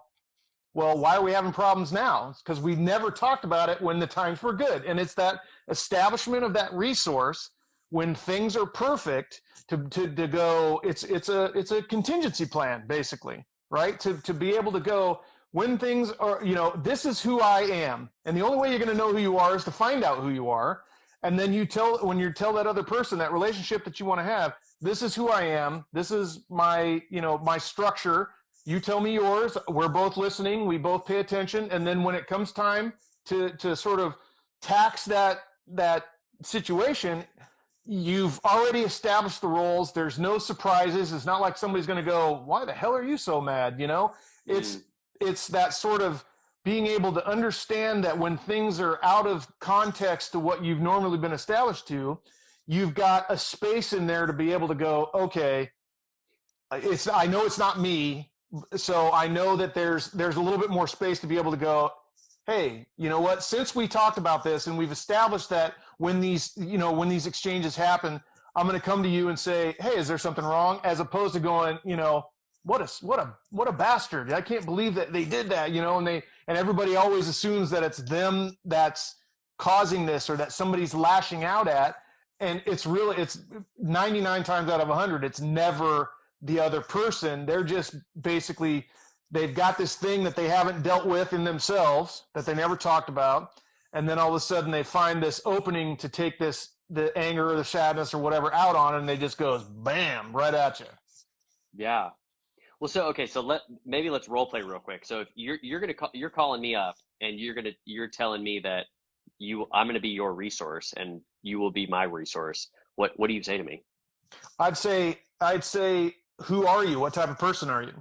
well, why are we having problems now? It's because we never talked about it when the times were good. And it's that establishment of that resource when things are perfect to go, it's a contingency plan, basically, right? To be able to go, when things are, this is who I am. And the only way you're going to know who you are is to find out who you are. And then when you tell that other person, that relationship that you want to have, this is who I am. This is my, my structure. You tell me yours. We're both listening. We both pay attention. And then when it comes time to sort of tax that situation, you've already established the roles. There's no surprises. It's not like somebody's going to go, why the hell are you so mad? It's that sort of being able to understand that when things are out of context to what you've normally been established to, you've got a space in there to be able to go, okay, I know it's not me. So I know that there's a little bit more space to be able to go, hey, you know what, since we talked about this and we've established that when these exchanges happen, I'm going to come to you and say, hey, is there something wrong? As opposed to going, what a bastard. I can't believe that they did that, and everybody always assumes that it's them that's causing this or that somebody's lashing out at. And it's 99 times out of 100, it's never the other person. They're just basically, they've got this thing that they haven't dealt with in themselves that they never talked about. And then all of a sudden they find this opening to take the anger or the sadness or whatever out on it, and they just goes bam right at you. Yeah. Well, so okay, so let's role play real quick. So if you're calling me up and you're telling me that I'm gonna be your resource and you will be my resource. What do you say to me? I'd say, who are you? What type of person are you?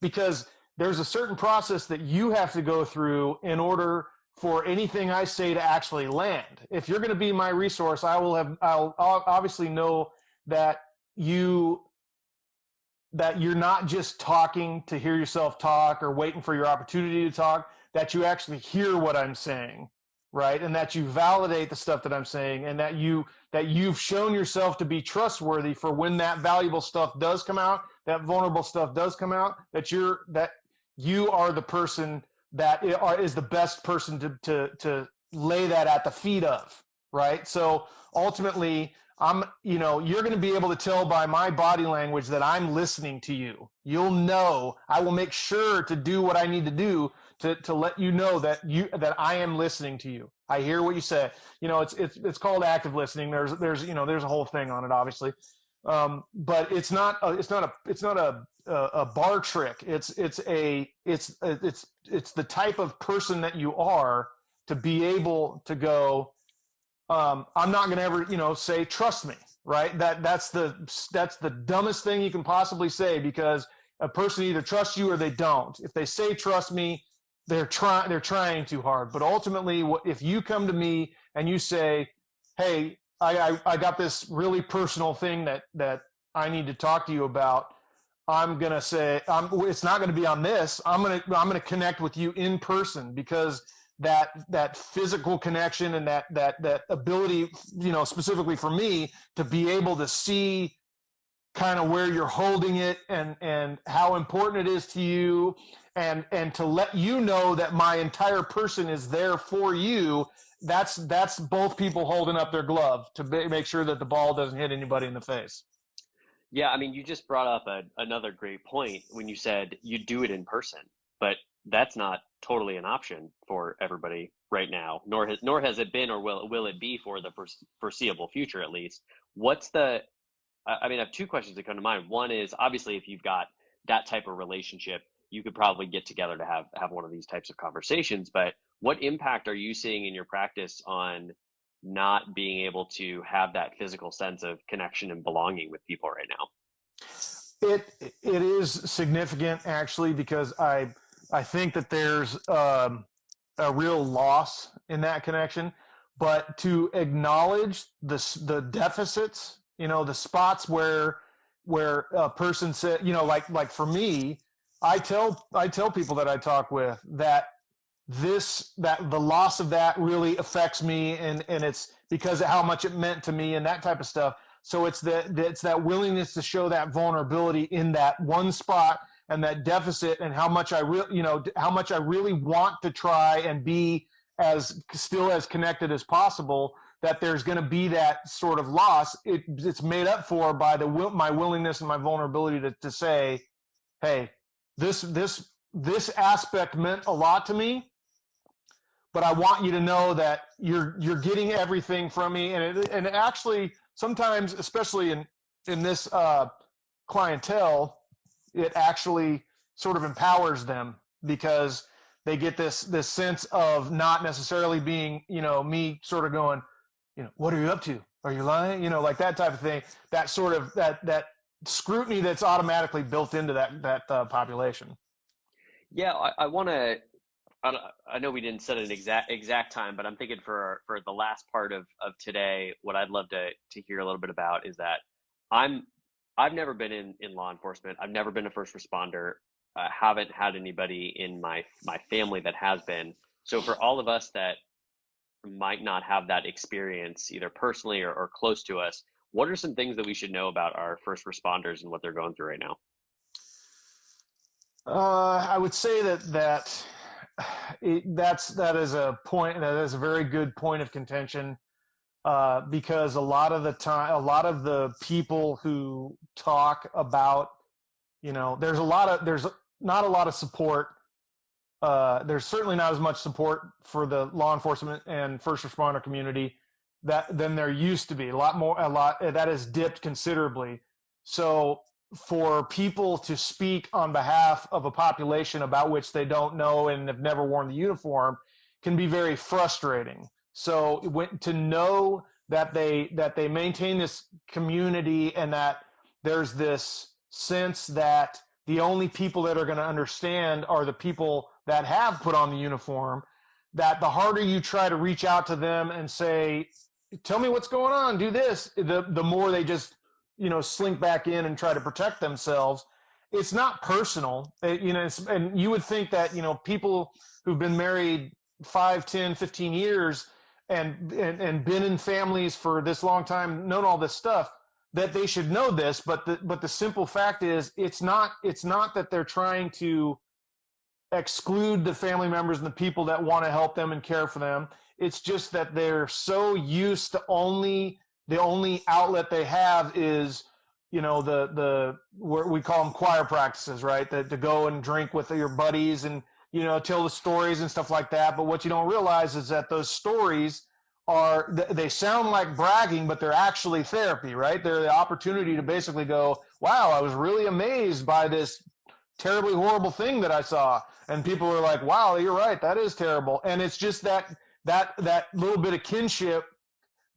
Because there's a certain process that you have to go through in order for anything I say to actually land. If you're going to be my resource, I'll obviously know that you're not just talking to hear yourself talk or waiting for your opportunity to talk, that you actually hear what I'm saying, right? And that you validate the stuff that I'm saying, and that you've shown yourself to be trustworthy for when that valuable stuff does come out, that vulnerable stuff does come out, that you are the person that is the best person to lay that at the feet of, right? So ultimately, you're going to be able to tell by my body language that I'm listening to you. You'll know. I will make sure to do what I need to do to let you know that I am listening to you. I hear what you say. It's called active listening. There's a whole thing on it, obviously. But it's not a bar trick. It's the type of person that you are to be able to go, I'm not going to ever, say, trust me, right? That's the dumbest thing you can possibly say, because a person either trusts you or they don't. If they say, trust me, they're trying too hard. But ultimately, if you come to me and you say, hey, I got this really personal thing that I need to talk to you about, I'm going to say, it's not going to be on this. I'm going to connect with you in person, because that physical connection and that ability, specifically for me, to be able to see kind of where you're holding it and how important it is to you, and to let you know that my entire person is there for you. That's both people holding up their glove to make sure that the ball doesn't hit anybody in the face. Yeah, I mean, you just brought up another great point when you said you do it in person, but that's not totally an option for everybody right now, nor has it been, or will it be for the foreseeable future, at least. I have two questions that come to mind. One is, obviously, if you've got that type of relationship, you could probably get together to have one of these types of conversations. But what impact are you seeing in your practice on not being able to have that physical sense of connection and belonging with people right now? It is significant, actually, because I think that there's a real loss in that connection. But to acknowledge the deficits, the spots where a person said, like for me, I tell people that I talk with that the loss of that really affects me, and it's because of how much it meant to me and that type of stuff. So it's that willingness to show that vulnerability in that one spot, and that deficit, and how much I really want to try and be still as connected as possible, that there's going to be that sort of loss. It's made up for by my willingness and my vulnerability to say, hey, this aspect meant a lot to me, but I want you to know that you're getting everything from me. And it actually, sometimes, especially in this clientele, it actually sort of empowers them, because they get this sense of not necessarily being, me sort of going, what are you up to? Are you lying? Like that type of thing. That sort of that scrutiny that's automatically built into that population. Yeah, I want to. I know we didn't set an exact time, but I'm thinking for the last part of today, what I'd love to hear a little bit about is that I've never been in law enforcement. I've never been a first responder. I haven't had anybody in my family that has been. So for all of us that might not have that experience, either personally or close to us, what are some things that we should know about our first responders and what they're going through right now? I would say that is a point. That is a very good point of contention. because a lot of the time, a lot of the people who talk about, there's not a lot of support. There's certainly not as much support for the law enforcement and first responder community than there used to be. A lot that has dipped considerably. So for people to speak on behalf of a population about which they don't know and have never worn the uniform can be very frustrating. So to know that they maintain this community and that there's this sense that the only people that are going to understand are the people that have put on the uniform, that the harder you try to reach out to them and say, tell me what's going on, do this, the more they just, slink back in and try to protect themselves. It's not personal, and you would think that, people who've been married 5, 10, 15 years and been in families for this long time, known all this stuff, that they should know this, but the simple fact is it's not that they're trying to exclude the family members and the people that want to help them and care for them. It's just that they're so used to the only outlet they have is, the we call them choir practices, right? To go and drink with your buddies and, tell the stories and stuff like that. But what you don't realize is that those stories they sound like bragging, but they're actually therapy, right? They're the opportunity to basically go, wow, I was really amazed by this terribly horrible thing that I saw. And people are like, wow, you're right, that is terrible. And it's just that little bit of kinship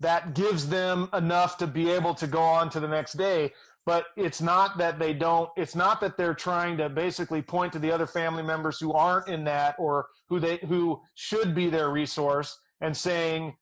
that gives them enough to be able to go on to the next day. But it's not that they're trying to basically point to the other family members who aren't in that, or who should be their resource, and saying,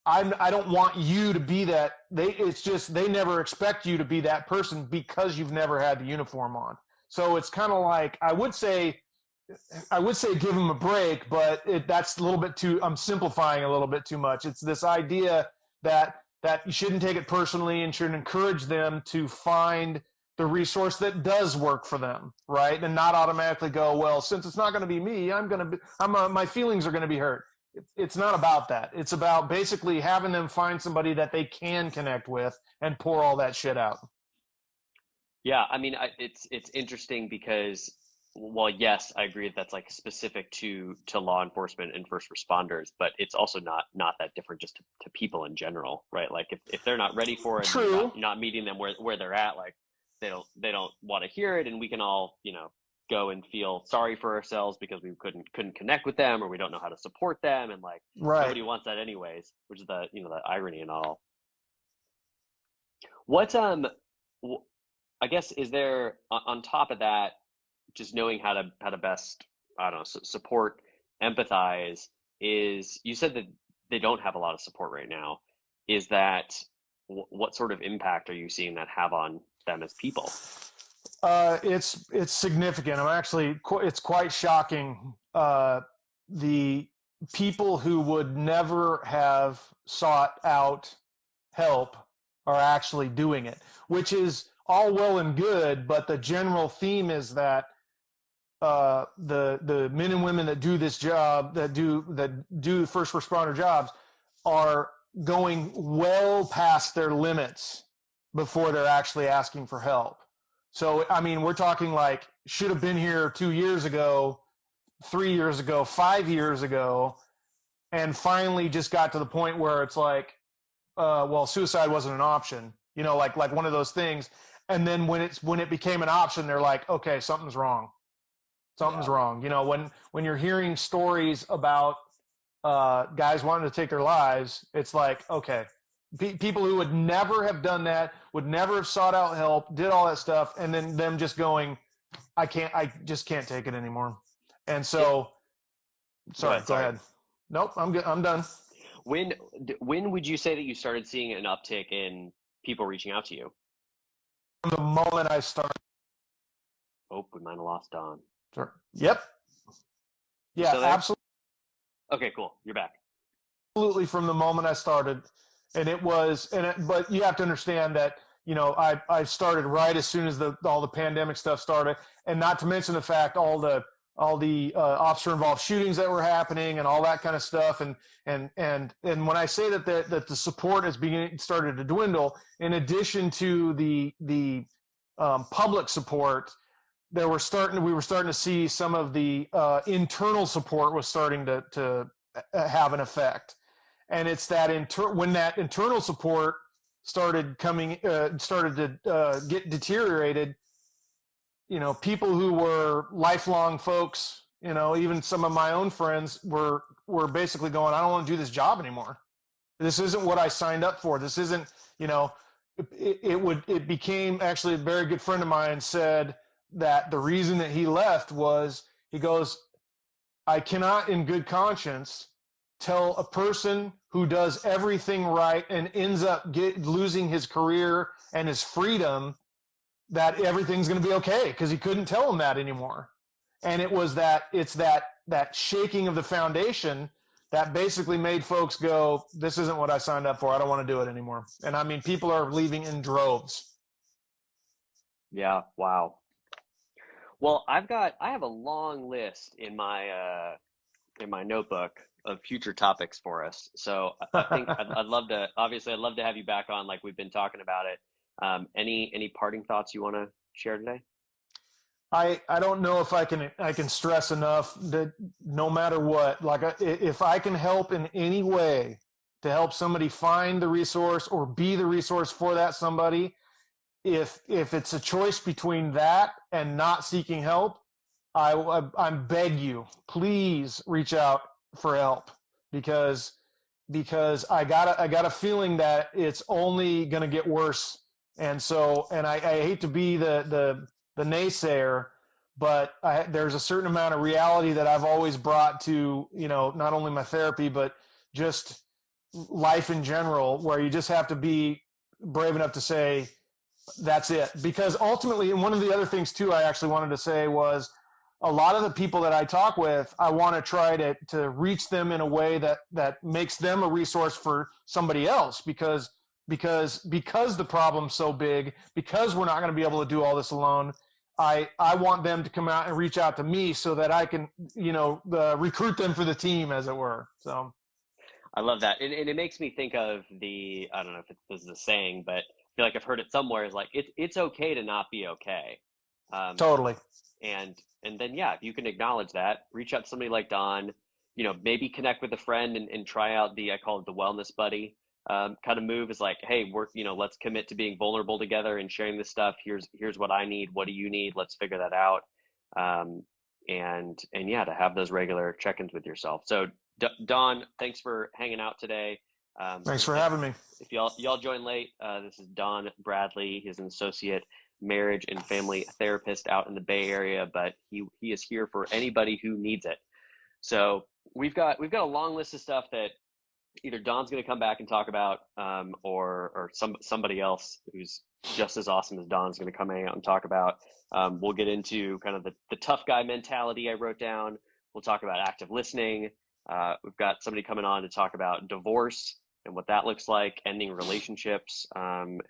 I don't want you to be that. It's just they never expect you to be that person because you've never had the uniform on. So it's kind of like, I would say give them a break, but that's a little bit too, I'm simplifying a little bit too much. It's this idea that you shouldn't take it personally and should encourage them to find the resource that does work for them, right? And not automatically go, well, since it's not going to be me, my feelings are going to be hurt. It's not about that. It's about basically having them find somebody that they can connect with and pour all that shit out. Yeah, I mean, it's interesting because, well, yes, I agree that's like specific to law enforcement and first responders, but it's also not that different just to people in general, right? Like if they're not ready for it, True. Not meeting them where they're at, like they don't want to hear it, and we can all go and feel sorry for ourselves because we couldn't connect with them, or we don't know how to support them, and like right. Nobody wants that anyways, which is the the irony in all. What I guess, is there on top of that, just knowing how to best, I don't know, support, empathize, is, you said that they don't have a lot of support right now. Is that what sort of impact are you seeing that have on them as people? It's significant. It's quite shocking. The people who would never have sought out help are actually doing it, which is all well and good. But the general theme is that the men and women that do this job, that do first responder jobs, are going well past their limits before they're actually asking for help. So, I mean, we're talking like should have been here 2 years ago, 3 years ago, 5 years ago, and finally just got to the point where it's like, well, suicide wasn't an option, like one of those things. And then when it became an option, they're like, okay, something's wrong. Something's wrong. When you're hearing stories about guys wanting to take their lives, it's like, okay, people who would never have done that, would never have sought out help, did all that stuff, and then them just going, I just can't take it anymore. And so, sorry, go ahead. Nope, I'm good. I'm done. When would you say that you started seeing an uptick in people reaching out to you? From the moment I started. Oh, we might have lost Donn. Sure. Yep. Yeah, absolutely. Okay, cool. You're back. Absolutely, from the moment I started. And but you have to understand that, I started right as soon as all the pandemic stuff started, and not to mention the fact all the officer involved shootings that were happening and all that kind of stuff. And when I say that the support is started to dwindle, in addition to the public support, we were starting to see some of the internal support was starting to have an effect. And it's that when that internal support started to get deteriorated, people who were lifelong folks, even some of my own friends were basically going, I don't want to do this job anymore. This isn't what I signed up for. This isn't, it became, actually, a very good friend of mine said that the reason that he left was, he goes, I cannot in good conscience tell a person who does everything right and ends up losing his career and his freedom that everything's going to be okay, because he couldn't tell them that anymore. And it's that shaking of the foundation that basically made folks go, this isn't what I signed up for. I don't want to do it anymore. And I mean, people are leaving in droves. Yeah. Wow. Well, I have a long list in my notebook of future topics for us. So I think I'd love to have you back on, like we've been talking about it. Any parting thoughts you want to share today? I don't know if I can stress enough that no matter what, if I can help in any way to help somebody find the resource or be the resource for that somebody, if it's a choice between that and not seeking help, I beg you, please reach out for help, because I got a feeling that it's only going to get worse. And I hate to be the naysayer, but there's a certain amount of reality that I've always brought to, not only my therapy, but just life in general, where you just have to be brave enough to say, that's it. Because ultimately, and one of the other things too, I actually wanted to say was, a lot of the people that I talk with, I want to try to reach them in a way that makes them a resource for somebody else, because the problem's so big, because we're not going to be able to do all this alone. I want them to come out and reach out to me so that I can, recruit them for the team, as it were. So I love that. And it makes me think of I don't know if this is a saying, but I feel like I've heard it somewhere, is like, it's okay to not be okay. Totally. And then, yeah, if you can acknowledge that, reach out to somebody like Donn, maybe connect with a friend and try out I call it the wellness buddy kind of move. Is like, hey, let's commit to being vulnerable together and sharing this stuff. Here's what I need. What do you need? Let's figure that out. And yeah, to have those regular check-ins with yourself. So Donn, thanks for hanging out today. Thanks for having me. If y'all join late, this is Donn Bradley. He's an associate marriage and family therapist out in the Bay Area, but he is here for anybody who needs it. So we've got a long list of stuff that either Donn's going to come back and talk about, or somebody else who's just as awesome as Donn's going to come hang out and talk about. We'll get into kind of the tough guy mentality I wrote down. We'll talk about active listening. We've got somebody coming on to talk about divorce and what that looks like, ending relationships, and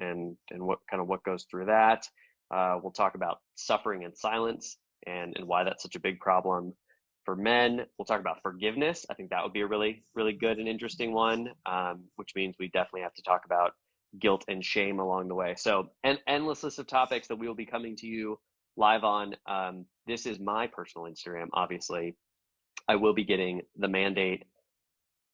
what goes through that. We'll talk about suffering in silence and why that's such a big problem for men. We'll talk about forgiveness. I think that would be a really, really good and interesting one, which means we definitely have to talk about guilt and shame along the way. So an endless list of topics that we will be coming to you live on. This is my personal Instagram, obviously. I will be getting the Mandate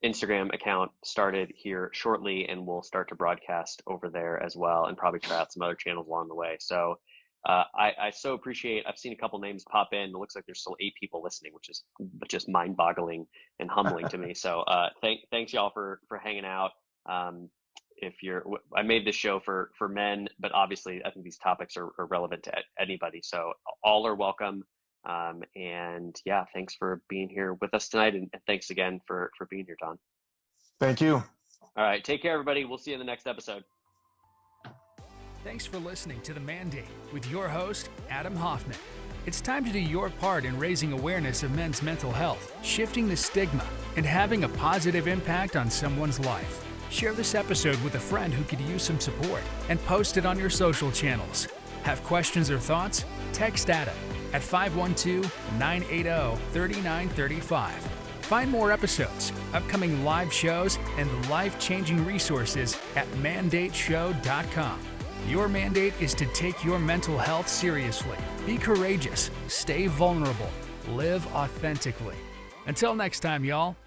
Instagram account started here shortly, and we'll start to broadcast over there as well, and probably try out some other channels along the way. So I so appreciate, I've seen a couple names pop in. It looks like there's still 8 people listening, which is just mind-boggling and humbling to me. So thanks y'all for hanging out. I made this show for men, but obviously I think these topics are relevant to anybody. So all are welcome. And yeah, thanks for being here with us tonight. And thanks again for being here, Donn. Thank you. All right. Take care, everybody. We'll see you in the next episode. Thanks for listening to The Mandate with your host, Adam Hoffman. It's time to do your part in raising awareness of men's mental health, shifting the stigma, and having a positive impact on someone's life. Share this episode with a friend who could use some support and post it on your social channels. Have questions or thoughts? Text Adam at 512-980-3935. Find more episodes, upcoming live shows, and life-changing resources at mandateshow.com. Your mandate is to take your mental health seriously. Be courageous, stay vulnerable, live authentically. Until next time, y'all.